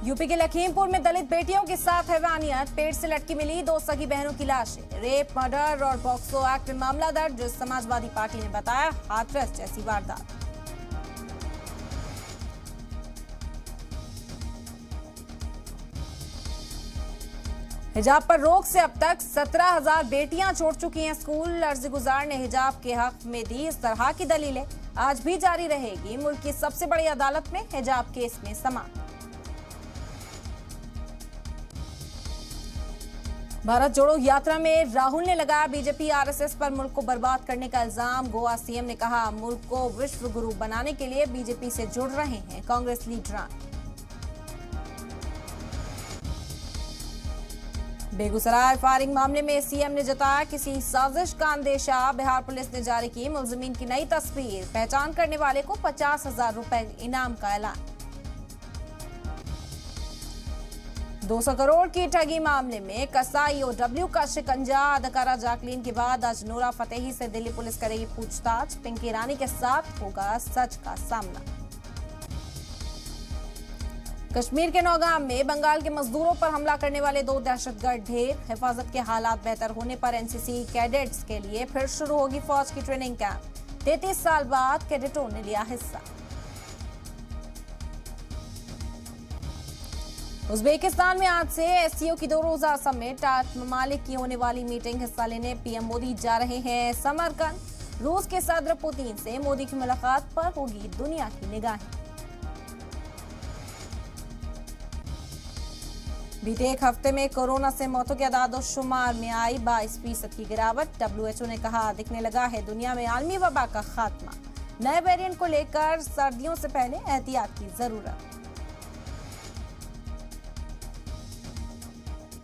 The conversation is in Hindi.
यूपी के लखीमपुर में दलित बेटियों के साथ हैवानियत, पेट से लटकी मिली 2 सगी बहनों की लाशें। रेप, मर्डर और पॉक्सो एक्ट में मामला दर्ज, समाजवादी पार्टी ने बताया हाथरस जैसी वारदात। हिजाब पर रोक से अब तक 17,000 बेटियां छोड़ चुकी हैं स्कूल। अर्जीगुजार ने हिजाब के हक में दी इस तरह की दलीलें आज भी जारी रहेगी। मुल्क की सबसे बड़ी अदालत में हिजाब केस में समाअत। भारत जोड़ो यात्रा में राहुल ने लगाया बीजेपी आरएसएस पर मुल्क को बर्बाद करने का इल्जाम। गोवा सीएम ने कहा मुल्क को विश्व गुरु बनाने के लिए बीजेपी से जुड़ रहे हैं कांग्रेस लीडरान। बेगूसराय फायरिंग मामले में सीएम ने जताया किसी साजिश का अंदेशा। बिहार पुलिस ने जारी की मुलजिमीन की नई तस्वीर, पहचान करने वाले को 50,000 रुपए इनाम का ऐलान। 200 करोड़ की ठगी मामले में कसाई OW का शिकंजा। अदाकारा जैकलीन के बाद आज नूरा फतेही से दिल्ली पुलिस करेगी पूछताछ। पिंकी ईरानी के साथ होगा सच का सामना। कश्मीर के नौगाम में बंगाल के मजदूरों पर हमला करने वाले 2 दहशतगर्द ढेर। हिफाजत के हालात बेहतर होने पर एनसीसी कैडेट्स के लिए फिर शुरू होगी फौज की ट्रेनिंग कैंप। 33 साल बाद कैडेटों ने लिया हिस्सा। उज्बेकिस्तान में आज से एससीओ की 2 रोजा समेत 8 ममालिक की होने वाली मीटिंग। हिस्सा लेने पीएम मोदी जा रहे हैं समरकंद। रूस के सदर पुतिन से मोदी की मुलाकात पर होगी दुनिया की निगाहें। बीते एक हफ्ते में कोरोना से मौतों के आदाद-ओ-शुमार में आई 22% की गिरावट। WHO ने कहा दिखने लगा है दुनिया में आलमी वबा का खात्मा। नए वेरिएंट को लेकर सर्दियों से पहले एहतियात की जरूरत।